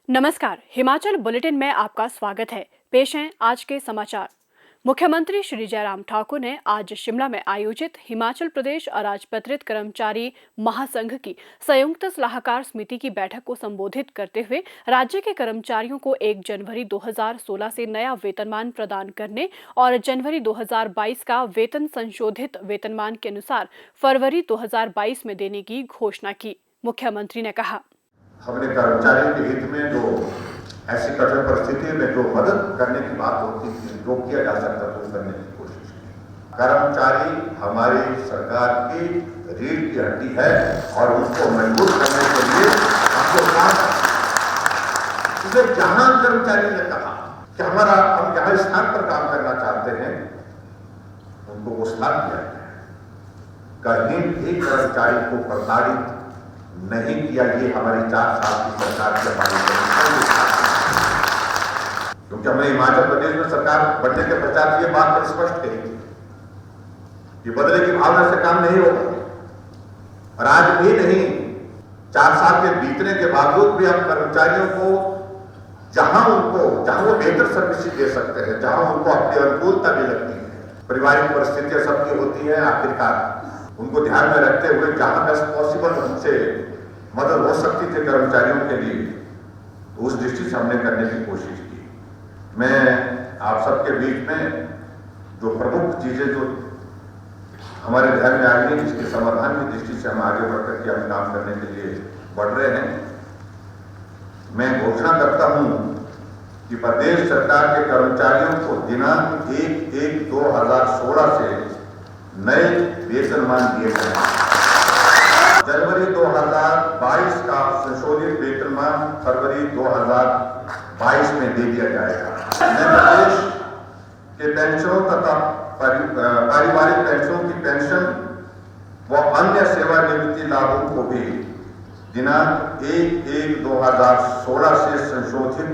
नमस्कार, हिमाचल बुलेटिन में आपका स्वागत है। पेश हैं आज के समाचार। मुख्यमंत्री श्री जयराम ठाकुर ने आज शिमला में आयोजित हिमाचल प्रदेश अराजपत्रित कर्मचारी महासंघ की संयुक्त सलाहकार समिति की बैठक को संबोधित करते हुए राज्य के कर्मचारियों को 1 जनवरी 2016 से नया वेतनमान प्रदान करने और जनवरी 2022 का वेतन संशोधित वेतनमान के अनुसार फरवरी 2022 में देने की घोषणा की। मुख्यमंत्री ने कहा, हमने कर्मचारियों के हित में जो ऐसी कठिन परिस्थिति में जो मदद करने की बात होती थी, जो किया जा सकता था, करने की कोशिश की। कर्मचारी हमारी सरकार की रीढ़ की हड्डी है और उनको मजबूत करने के लिए हमको काम इसलिए जहां कर्मचारी ने कहा कि हम जहां स्थान पर काम करना चाहते हैं, उनको वो स्थान दिया गया। कहीं भी कर्मचारी को प्रताड़ित नहीं किया। ये हमारी 4 साल की सरकार की क्योंकि हमने हिमाचल प्रदेश में सरकार बनने के पश्चात ये बात बड़ी स्पष्ट कही थी कि बदले की भावना से काम नहीं होगा। और आज भी नहीं, 4 साल के बीतने के बावजूद भी हम कर्मचारियों को जहां वो बेहतर सर्विस दे सकते हैं, जहां उनको अपनी अनुकूलता भी लगती है, पारिवारिक परिस्थितियां सबकी होती है, आखिरकार उनको ध्यान में रखते हुए जहां बेस्ट पॉसिबल उनसे मदद हो सकती थी कर्मचारियों के लिए, तो उस दृष्टि से हमने करने की कोशिश की। मैं आप सबके बीच में जो प्रमुख चीजें जो हमारे ध्यान में आ गई, जिसके समाधान की दृष्टि से हम आगे बढ़कर के हम काम करने के लिए बढ़ रहे हैं, मैं घोषणा करता हूं कि प्रदेश सरकार के कर्मचारियों को दिनांक 1/1/2016 से नए वेतनमान दिए गए। जनवरी 2022 का संशोधित वेतनमान फरवरी 2022 में दे दिया जाएगा। प्रदेश के पेंशनों तथा पारिवारिक पेंशनों की पेंशन व अन्य सेवानिवृत्ति लाभों को भी दिनांक 1/1/2016 से संशोधित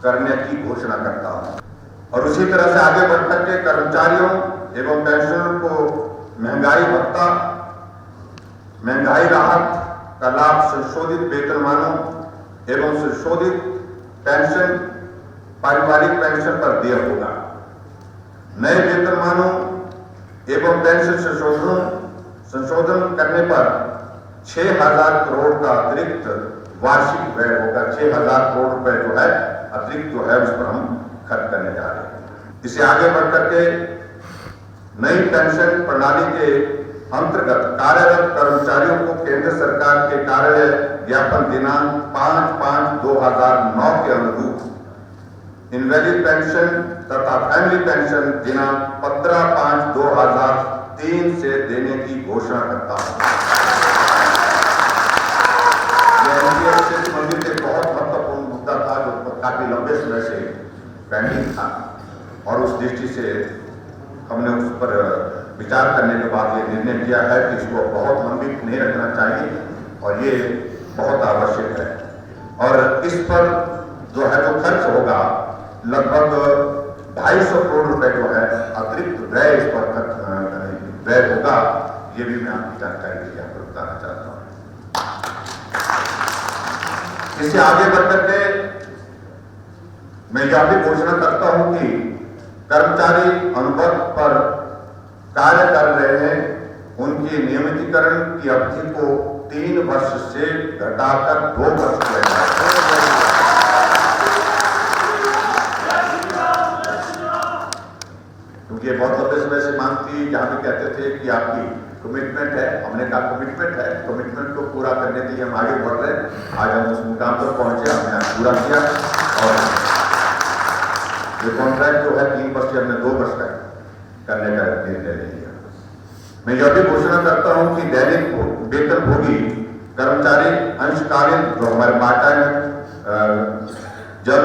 करने की घोषणा करता हूं। और उसी तरह से आगे बढ़कर के कर्मचारियों एवं पेंशनरों को महंगाई राहत का लाभ संशोधित वेतनमानों एवं संशोधित पेंशन पारिवारिक पेंशन पर दिया होगा। नए वेतनमानों एवं पेंशन संशोधन करने पर 6,000 करोड़ का अतिरिक्त वार्षिक व्यय होगा। 6,000 करोड़ रुपए जो है अतिरिक्त जो है उस पर हम खर्च करने जा रहे हैं। इसे आगे बढ़कर के नई पेंशन प्रणाली के अंतर्गत कार्यरत कर्मचारियों को केंद्र सरकार के कार्यालय ज्ञापन दिनांक 5/5/2009 के अनुरूप इनवैलिड पेंशन तथा फैमिली पेंशन दिनांक 15/5/2003 से देने की घोषणा करता हूं। यह संबंधित एक बहुत महत्वपूर्ण मुद्दा था जो काफी लंबे समय से पेंडिंग था और उस दृष्टि से हमने उस पर विचार करने के बाद ये निर्णय किया है कि इसको बहुत लंबित नहीं रखना चाहिए और ये बहुत आवश्यक है। और इस पर जो खर्च होगा लगभग 250 करोड़ रुपए जो है अतिरिक्त व्यय इस पर व्यय होगा। ये भी मैं आपकी जानकारी के लिए आपको बताना चाहता हूँ। इससे आगे बढ़कर के मैं यह भी घोषणा करता हूं कि कर्मचारी अनुबंध पर कार्य कर रहे हैं, उनकी नियमितीकरण की अवधि को 3 वर्ष से घटाकर 2 वर्ष किया जाएगा। क्योंकि बहुत लंबे समय से मांग थी, जहां भी कहते थे कि आपकी कमिटमेंट है। हमने कहा कमिटमेंट है, कमिटमेंट को पूरा करने के लिए हम आगे बढ़ रहे हैं। आज हम उस मुकाम पर पहुंचे, हमने पूरा किया और ये कॉन्ट्रैक्ट जो है 3 वर्ष से हमने 2 वर्ष का करने का निर्णय लिया। मैं यह भी घोषणा करता हूं कि दैनिक वेतनभोगी कर्मचारी अंशकालीन जो हमारे पार्ट टाइम जल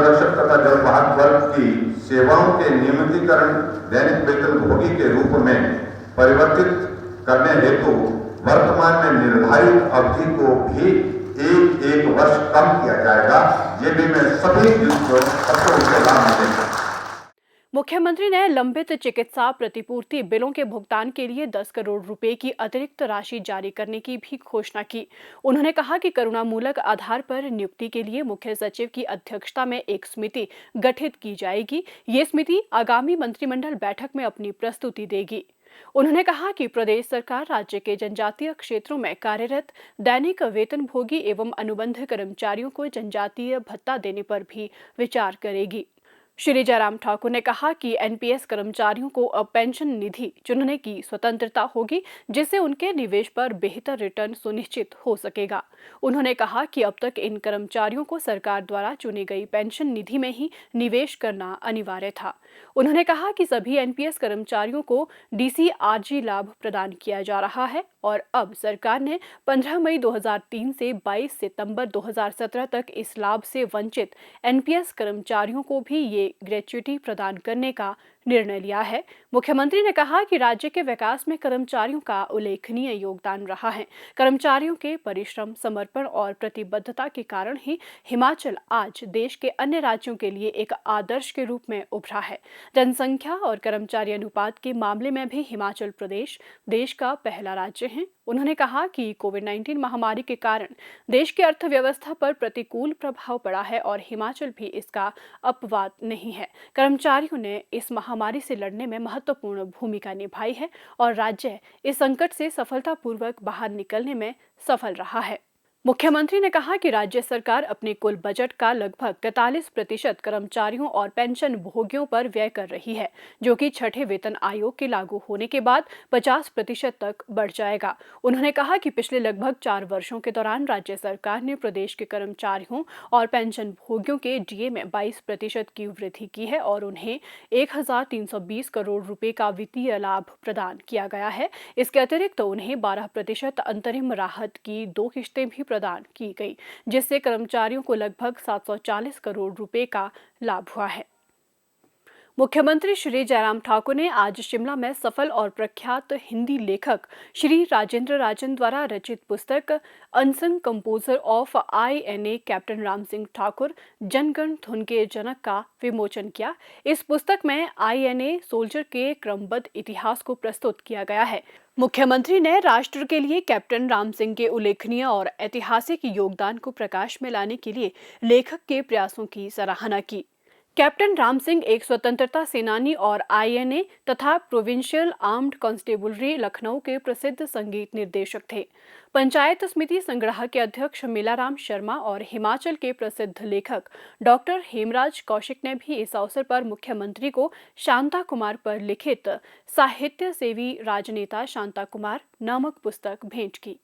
रक्षक तथा जलवाहक वर्ग की सेवाओं के नियमितीकरण दैनिक वेतनभोगी के रूप में परिवर्तित करने हेतु वर्तमान में निर्धारित अवधि को भी एक वर्ष कम किया जाएगा। ये भी मैं सभी सबको उनके लाभ मिलेंगे। मुख्यमंत्री ने लंबित चिकित्सा प्रतिपूर्ति बिलों के भुगतान के लिए 10 करोड़ रुपए की अतिरिक्त राशि जारी करने की भी घोषणा की। उन्होंने कहा कि करुणामूलक आधार पर नियुक्ति के लिए मुख्य सचिव की अध्यक्षता में एक समिति गठित की जाएगी। ये समिति आगामी मंत्रिमंडल बैठक में अपनी प्रस्तुति देगी। उन्होंने कहा कि प्रदेश सरकार राज्य के जनजातीय क्षेत्रों में कार्यरत दैनिक वेतनभोगी एवं अनुबंध कर्मचारियों को जनजातीय भत्ता देने पर भी विचार करेगी। श्री जयराम ठाकुर ने कहा कि एनपीएस कर्मचारियों को अब पेंशन निधि चुनने की स्वतंत्रता होगी, जिससे उनके निवेश पर बेहतर रिटर्न सुनिश्चित हो सकेगा। उन्होंने कहा कि अब तक इन कर्मचारियों को सरकार द्वारा चुनी गई पेंशन निधि में ही निवेश करना अनिवार्य था। उन्होंने कहा कि सभी एनपीएस कर्मचारियों को डीसीआरजी लाभ प्रदान किया जा रहा है और अब सरकार ने 15 मई 2003 से 22 सितंबर 2017 तक इस लाभ से वंचित एनपीएस कर्मचारियों को भी ये ग्रेच्युटी प्रदान करने का निर्णय लिया है। मुख्यमंत्री ने कहा कि राज्य के विकास में कर्मचारियों का उल्लेखनीय योगदान रहा है। कर्मचारियों के परिश्रम, समर्पण और प्रतिबद्धता के कारण ही हिमाचल आज देश के अन्य राज्यों के लिए एक आदर्श के रूप में उभरा है। जनसंख्या और कर्मचारी अनुपात के मामले में भी हिमाचल प्रदेश देश का पहला राज्य है। उन्होंने कहा कि कोविड-19 महामारी के कारण देश की अर्थव्यवस्था पर प्रतिकूल प्रभाव पड़ा है और हिमाचल भी इसका अपवाद नहीं है। कर्मचारियों ने इस महामारी से लड़ने में महत्वपूर्ण भूमिका निभाई है और राज्य इस संकट से सफलतापूर्वक बाहर निकलने में सफल रहा है। मुख्यमंत्री ने कहा कि राज्य सरकार अपने कुल बजट का लगभग 43% कर्मचारियों और पेंशन भोगियों पर व्यय कर रही है, जो कि छठे वेतन आयोग के लागू होने के बाद 50% तक बढ़ जाएगा। उन्होंने कहा कि पिछले लगभग 4 वर्षों के दौरान राज्य सरकार ने प्रदेश के कर्मचारियों और पेंशन भोगियों के डीए में 22% की वृद्धि की है और उन्हें 1320 करोड़ रुपए का वित्तीय लाभ प्रदान किया गया है। इसके अतिरिक्त उन्हें 12% अंतरिम राहत की 2 किश्तें भी प्रदान की गई, जिससे कर्मचारियों को लगभग 740 करोड़ रुपए का लाभ हुआ है। मुख्यमंत्री श्री जयराम ठाकुर ने आज शिमला में सफल और प्रख्यात हिंदी लेखक श्री राजेंद्र राजन द्वारा रचित पुस्तक unsung composer of INA captain Ram Singh Thakur जनगण धुन के जनक का विमोचन किया। इस पुस्तक में आईएनए सोल्जर के क्रमबद्ध इतिहास को प्रस्तुत किया गया है। मुख्यमंत्री ने राष्ट्र के लिए कैप्टन राम सिंह के उल्लेखनीय और ऐतिहासिक योगदान को प्रकाश में लाने के लिए लेखक के प्रयासों की सराहना की। कैप्टन राम सिंह एक स्वतंत्रता सेनानी और आईएनए तथा प्रोविंशियल आर्म्ड कांस्टेबलरी लखनऊ के प्रसिद्ध संगीत निर्देशक थे। पंचायत समिति संग्रह के अध्यक्ष मिलाराम शर्मा और हिमाचल के प्रसिद्ध लेखक डॉक्टर हेमराज कौशिक ने भी इस अवसर पर मुख्यमंत्री को शांता कुमार पर लिखित साहित्य सेवी राजनेता शांता कुमार नामक पुस्तक भेंट की।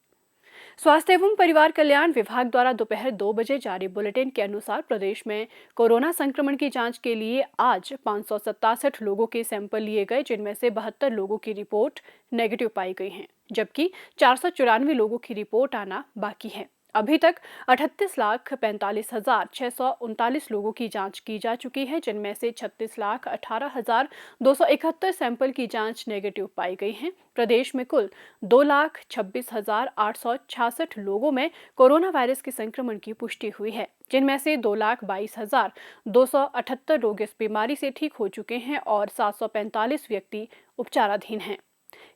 स्वास्थ्य एवं परिवार कल्याण विभाग द्वारा दोपहर 2 बजे जारी बुलेटिन के अनुसार प्रदेश में कोरोना संक्रमण की जांच के लिए आज 567 लोगों के सैंपल लिए गए, जिनमें से 72 लोगों की रिपोर्ट नेगेटिव पाई गई है, जबकि 494 लोगों की रिपोर्ट आना बाकी है। अभी तक 38,45,639 लोगों की जांच की जा चुकी है, जिनमें से 36,18,271 सैंपल की जांच नेगेटिव पाई गई है। प्रदेश में कुल 2,26,866 लोगों में कोरोना वायरस के संक्रमण की पुष्टि हुई है, जिनमें से 2,22,278 लोग इस बीमारी से ठीक हो चुके हैं और 745 व्यक्ति उपचाराधीन हैं।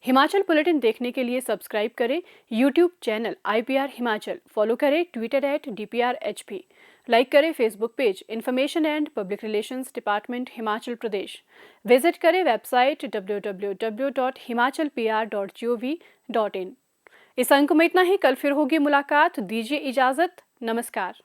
हिमाचल बुलेटिन देखने के लिए सब्सक्राइब करें YouTube channel IPR Himachal, follow करें ट्विटर @DPRHP, लाइक करें Facebook page information and public relations department Himachal Pradesh, visit करें वेबसाइट www.himachalpr.gov.in। इस अंक में इतना ही। कल फिर होगी मुलाकात। दीजिए इजाजत। नमस्कार।